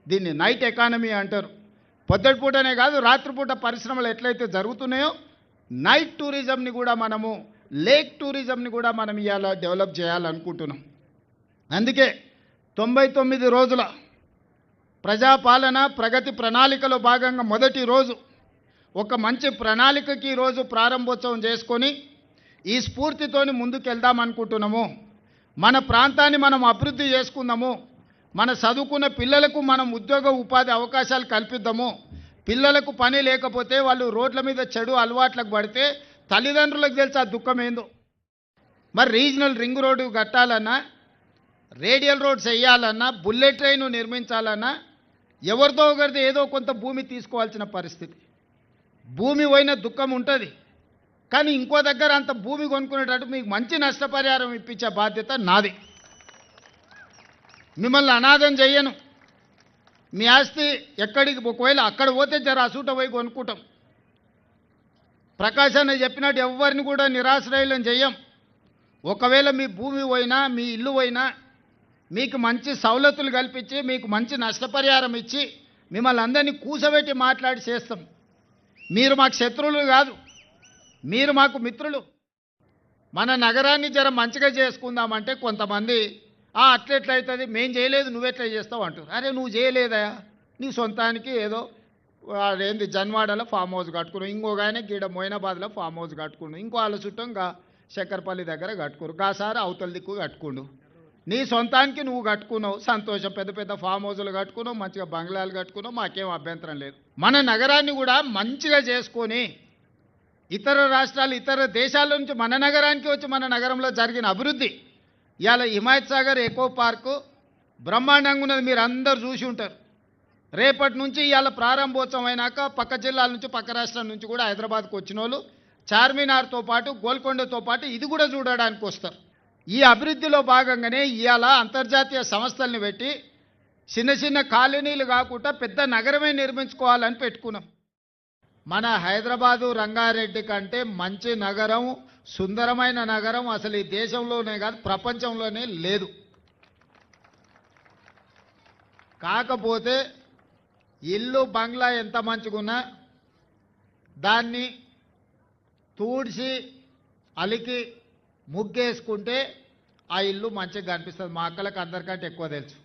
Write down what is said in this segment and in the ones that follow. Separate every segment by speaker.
Speaker 1: దీన్ని night economy అంటారు. పొద్దుటిపూటనే కాదు, రాత్రిపూట పరిశ్రమలు ఎట్లయితే జరుగుతున్నాయో నైట్ టూరిజంని కూడా మనము, లేక్ టూరిజంని కూడా మనం ఇవాళ డెవలప్ చేయాలనుకుంటున్నాం. అందుకే 99 రోజుల ప్రజాపాలన ప్రగతి ప్రణాళికలో భాగంగా మొదటి రోజు ఒక మంచి ప్రణాళికకి ఈరోజు ప్రారంభోత్సవం చేసుకొని ఈ స్ఫూర్తితోని ముందుకు వెళ్దాం అనుకుంటున్నాము. మన ప్రాంతాన్ని మనం అభివృద్ధి చేసుకుందాము. మన చదువుకున్న పిల్లలకు మనం ఉద్యోగ ఉపాధి అవకాశాలు కల్పిద్దాము. పిల్లలకు పని లేకపోతే వాళ్ళు రోడ్ల మీద చెడు అలవాట్లకు పడితే తల్లిదండ్రులకు తెలిసి ఆ దుఃఖం ఏందో. మరి రీజనల్ రింగ్ రోడ్డు కట్టాలన్నా, రేడియల్ రోడ్స్ వేయాలన్నా, బుల్లెట్ ట్రైన్ నిర్మించాలన్నా ఎవరితో ఒకరిది ఏదో కొంత భూమి తీసుకోవాల్సిన పరిస్థితి. భూమి పోయిన దుఃఖం ఉంటుంది, కానీ ఇంకో దగ్గర అంత భూమి కొనుక్కునేటట్టు మీకు మంచి నష్టపరిహారం ఇప్పించే బాధ్యత నాది. మిమ్మల్ని అనాథం చెయ్యను. మీ ఆస్తి ఎక్కడికి ఒకవేళ అక్కడ పోతే జర అసూట పోయి కొనుక్కుంటాం. ప్రకాశ్ అన్న చెప్పినట్టు ఎవరిని కూడా నిరాశ్రయులను చెయ్యం. ఒకవేళ మీ భూమి పోయినా, మీ ఇల్లు పోయినా మీకు మంచి సౌలతులు కల్పించి, మీకు మంచి నష్టపరిహారం ఇచ్చి మిమ్మల్ని అందరినీ కూసబెట్టి మాట్లాడి చేస్తాం. మీరు మాకు శత్రువులు కాదు, మీరు మాకు మిత్రులు. మన నగరాన్ని జర మంచిగా చేసుకుందామంటే కొంతమంది అట్లెట్లయితుంది, మేం చేయలేదు నువ్వెట్లా చేస్తావు అంటారు. అరే నువ్వు చేయలేదా, నీ సొంతానికి ఏదో ఏంది జన్వాడలో ఫామ్ హౌస్ కట్టుకున్నావు, ఇంకొక ఆయన గీడ మోయినాబాద్లో ఫామ్ హౌస్ కట్టుకున్నావు, ఇంకో వాళ్ళ చుట్టం శక్కర్పల్లి దగ్గర కట్టుకోరు, గాసారి అవతల దిక్కు కట్టుకుండు. నీ సొంతానికి నువ్వు కట్టుకున్నావు, సంతోషం. పెద్ద పెద్ద ఫామ్ హౌస్లు కట్టుకున్నావు, మంచిగా బంగ్లాలు కట్టుకున్నావు, మాకేం అభ్యంతరం లేదు. మన నగరాన్ని కూడా మంచిగా చేసుకొని ఇతర రాష్ట్రాలు, ఇతర దేశాల నుంచి మన నగరానికి వచ్చి మన నగరంలో జరిగిన అభివృద్ధి, ఇవాళ హిమాయత్ సాగర్ ఎకో పార్కు బ్రహ్మాండంగా ఉన్నది, మీరు అందరు చూసి ఉంటారు. రేపటి నుంచి ఇవాళ ప్రారంభోత్సవం అయినాక పక్క జిల్లాల నుంచి, పక్క రాష్ట్రాల నుంచి కూడా హైదరాబాద్కు వచ్చిన వాళ్ళు చార్మినార్తో పాటు, గోల్కొండతో పాటు ఇది కూడా చూడడానికి వస్తారు. ఈ అభివృద్ధిలో భాగంగానే ఇవాళ అంతర్జాతీయ సంస్థల్ని పెట్టి చిన్న చిన్న కాలనీలు కాకుండా పెద్ద నగరమే నిర్మించుకోవాలని పెట్టుకున్నాం. మన హైదరాబాదు రంగారెడ్డి కంటే మంచి నగరం, సుందరమైన నగరం అసలు ఈ దేశంలోనే కాదు ప్రపంచంలోనే లేదు. కాకపోతే ఇల్లు బంగ్లా ఎంత మంచిగున్నా దాన్ని తూడ్చి అలికి ముగ్గేసుకుంటే ఆ ఇల్లు మంచిగా కనిపిస్తుంది. మా అక్కలకు అందరికంటే ఎక్కువ తెలుసు.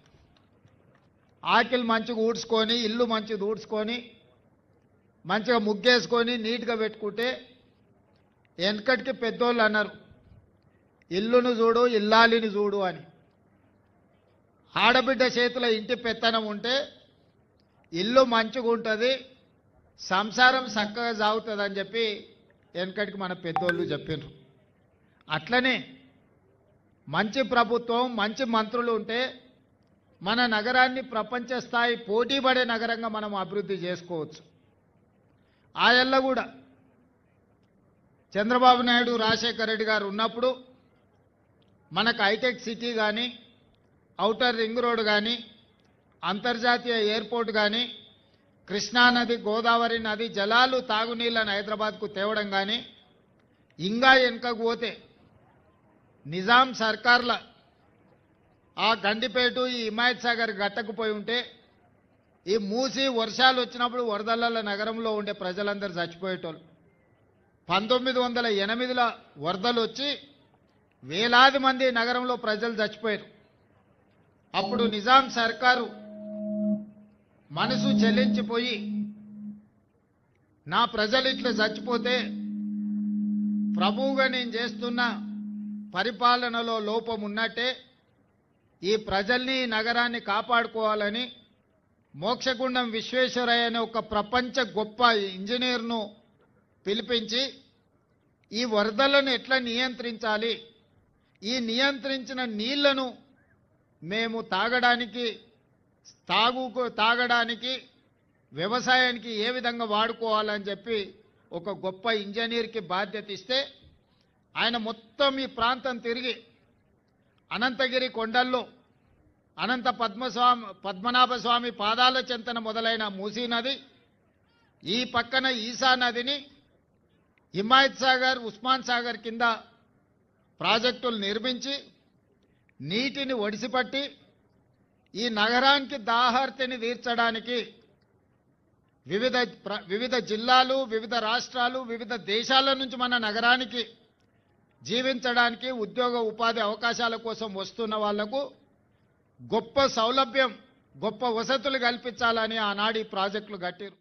Speaker 1: ఆకిలు మంచిగా ఊడ్చుకొని, ఇల్లు మంచిగా ఊడ్చుకొని, మంచిగా ముగ్గేసుకొని నీట్గా పెట్టుకుంటే, వెనకటికి పెద్దోళ్ళు అన్నారు ఇల్లును చూడు ఇల్లాలిని చూడు అని. ఆడబిడ్డ చేతిలో ఇంటి పెత్తనం ఉంటే ఇల్లు మంచిగా ఉంటుంది, సంసారం చక్కగా సాగుతుంది అని చెప్పి వెనకటికి మన పెద్దోళ్ళు చెప్పారు. అట్లనే మంచి ప్రభుత్వం, మంచి మంత్రులు ఉంటే మన నగరాన్ని ప్రపంచ స్థాయి పోటీపడే నగరంగా మనం అభివృద్ధి చేసుకోవచ్చు. ఆయల్ల కూడా చంద్రబాబు నాయుడు, రాజశేఖర రెడ్డి గారు ఉన్నప్పుడు మనకు హైటెక్ సిటీ కానీ, ఔటర్ రింగ్ రోడ్ కానీ, అంతర్జాతీయ ఎయిర్పోర్ట్ కానీ, కృష్ణానది, గోదావరి నది జలాలు, తాగునీళ్ళని హైదరాబాద్కు తేవడం కానీ, ఇంకా వెనుకకు పోతే నిజాం సర్కార్ల ఆ గండిపేట, ఈ హిమాయత్ సాగర్ గట్టకుపోయి ఉంటే ఈ మూసి వర్షాలు వచ్చినప్పుడు వరదల నగరంలో ఉండే ప్రజలందరూ చచ్చిపోయేటోళ్ళు. 1908లో వరదలు వచ్చి వేలాది మంది నగరంలో ప్రజలు చచ్చిపోయారు. అప్పుడు నిజాం సర్కారు మనసు చెల్లించిపోయి నా ప్రజలు ఇట్లా చచ్చిపోతే ప్రభువుగా నేను చేస్తున్న పరిపాలనలో లోపం ఉన్నట్టే, ఈ ప్రజల్ని, నగరాన్ని కాపాడుకోవాలని మోక్షగుండం విశ్వేశ్వరయ్య అనే ఒక ప్రపంచ గొప్ప ఇంజనీర్ను పిలిపించి ఈ వరదలను ఎట్లా నియంత్రించాలి, ఈ నియంత్రించిన నీళ్లను మేము తాగడానికి వ్యవసాయానికి ఏ విధంగా వాడుకోవాలని చెప్పి ఒక గొప్ప ఇంజనీర్కి బాధ్యత ఇస్తే ఆయన మొత్తం ఈ ప్రాంతం తిరిగి అనంతగిరి కొండల్లో అనంత పద్మనాభ స్వామి పాదాల చెంతన మొదలైన మూసీ నది, ఈ పక్కన ఈసా నదిని హిమాయత్ సాగర్, ఉస్మాన్ సాగర్ కింద ప్రాజెక్టులు నిర్మించి నీటిని ఒడిసిపట్టి ఈ నగరానికి దాహార్తిని తీర్చడానికి వివిధ జిల్లాలు, వివిధ రాష్ట్రాలు, వివిధ దేశాల నుంచి మన నగరానికి జీవించడానికి, ఉద్యోగ ఉపాధి అవకాశాల కోసం వస్తున్న వాళ్లకు గొప్ప సౌలభ్యం, గొప్ప వసతులు కల్పించాలని ఆనాడు ఈ ప్రాజెక్టులు కట్టారు.